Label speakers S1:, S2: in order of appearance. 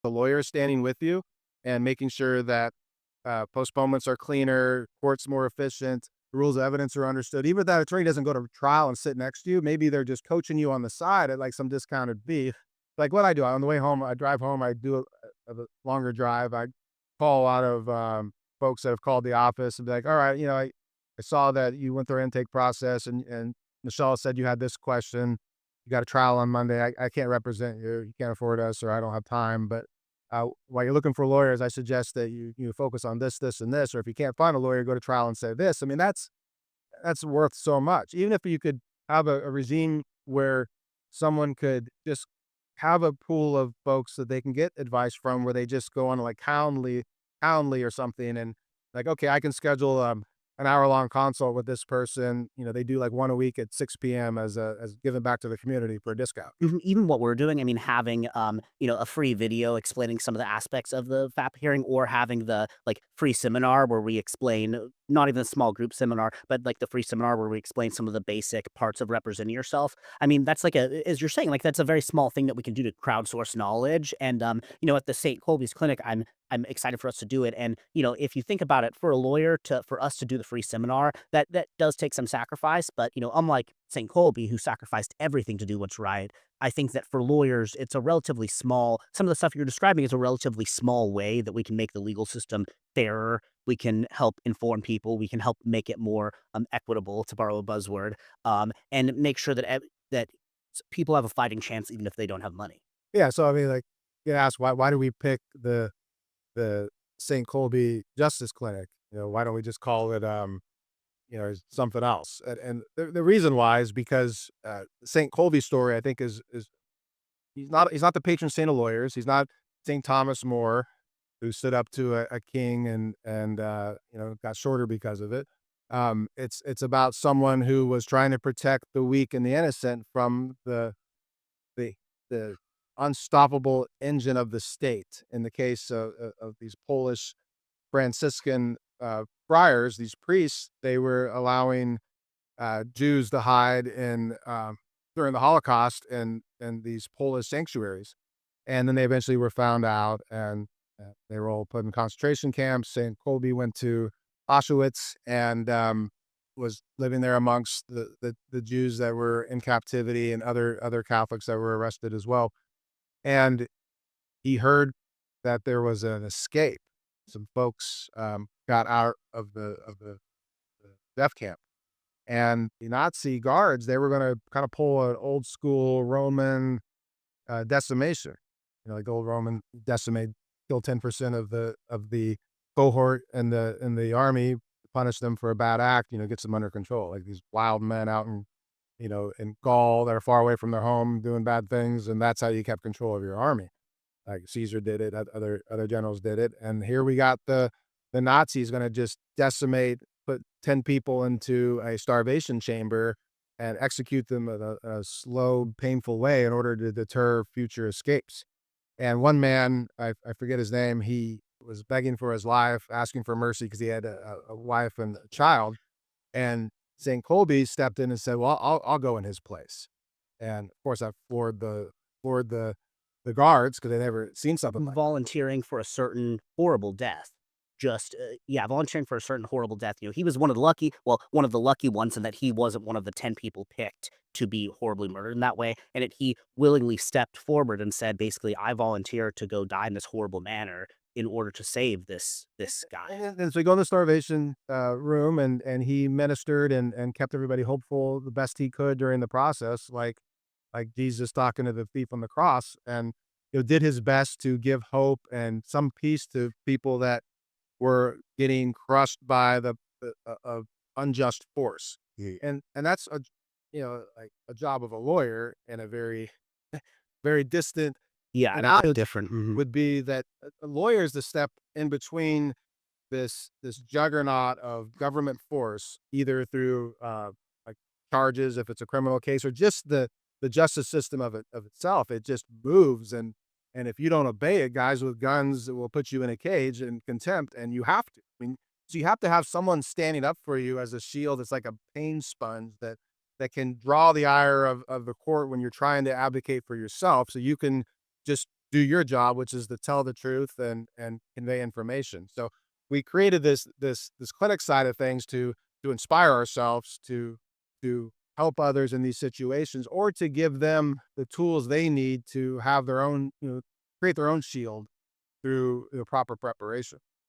S1: the lawyer standing with you and making sure that postponements are cleaner, court's more efficient, the rules of evidence are understood. Even if that attorney doesn't go to trial and sit next to you, maybe they're just coaching you on the side at like some discounted fee. Like what I do on the way home, I drive home, I do a longer drive. I call a lot of folks that have called the office and be like, all right, I saw that you went through our intake process and Michelle said you had this question. You got a trial on Monday. I can't represent you. You can't afford us, or I don't have time. But while you're looking for lawyers, I suggest that you focus on this, this, and this. Or if you can't find a lawyer, go to trial and say this. I mean, that's worth so much. Even if you could have a regime where someone could just have a pool of folks that they can get advice from, where they just go on like Calendly or something, and like, okay, I can schedule an hour long consult with this person. They do like one a week at 6 p.m. as giving back to the community for a discount.
S2: Even what we're doing, I mean, having, a free video explaining some of the aspects of the FAP hearing, or having the, like, free seminar where we explain, not even a small group seminar, but, like, the free seminar where we explain some of the basic parts of representing yourself. I mean, that's like as you're saying, like, that's a very small thing that we can do to crowdsource knowledge, and, at the St. Kolbe's Clinic, I'm excited for us to do it, and, if you think about it, for us to do the free seminar, that does take some sacrifice, but, unlike St. Kolbe, who sacrificed everything to do what's right, I think that for lawyers, it's a relatively small some of the stuff you're describing is a relatively small way that we can make the legal system fairer. We can help inform people. We can help make it more equitable, to borrow a buzzword, and make sure that people have a fighting chance even if they don't have money.
S1: Yeah. So I mean, like, you ask why do we pick the St. Kolbe Justice Clinic? Why don't we just call it something else? And the reason why is because St. Kolbe's story, I think, is he's not the patron saint of lawyers. He's not St. Thomas More, who stood up to a king and got shorter because of it. It's about someone who was trying to protect the weak and the innocent from the the unstoppable engine of the state. In the case of these Polish Franciscan friars, these priests, they were allowing Jews to hide in during the Holocaust in these Polish sanctuaries, and then they eventually were found out, and they were all put in concentration camps. Saint Kolbe went to Auschwitz and was living there amongst the Jews that were in captivity and other Catholics that were arrested as well. And he heard that there was an escape. Some folks got out of the death camp, and the Nazi guards, they were gonna kinda pull an old school Roman, decimation. Like old Roman decimate, kill 10% of the cohort in the army, punish them for a bad act, gets them under control. Like these wild men out in Gaul that are far away from their home doing bad things, and that's how you kept control of your army. Like Caesar did it, other generals did it, and here we got the Nazis gonna just decimate, put 10 people into a starvation chamber and execute them in a slow, painful way in order to deter future escapes. And one man, I forget his name, he was begging for his life, asking for mercy because he had a wife and a child. And St. Colby stepped in and said, "Well, I'll go in his place." And of course, I floored the guards because they never seen something like that.
S2: Volunteering for a certain horrible death. Just, yeah, volunteering for a certain horrible death. He was one of the lucky ones in that he wasn't one of the 10 people picked to be horribly murdered in that way, and he willingly stepped forward and said, basically, "I volunteer to go die in this horrible manner in order to save this guy."
S1: And so he go in the starvation room, and he ministered and kept everybody hopeful the best he could during the process, like Jesus talking to the thief on the cross, and did his best to give hope and some peace to people that were getting crushed by the unjust force. And that's like a job of a lawyer in a very very distant
S2: Yeah, not so
S1: analogy
S2: different. Mhm.
S1: would be that a lawyer is the step in between this juggernaut of government force, either through like charges if it's a criminal case, or just the justice system of itself. It just moves, and if you don't obey it, guys with guns will put you in a cage in contempt, and you have to. I mean, so you have to have someone standing up for you as a shield. It's like a pain sponge that can draw the ire of the court when you're trying to advocate for yourself, so you can just do your job, which is to tell the truth and convey information. So we created this clinic side of things to inspire ourselves to help others in these situations, or to give them the tools they need to have their own, create their own shield through the proper preparation.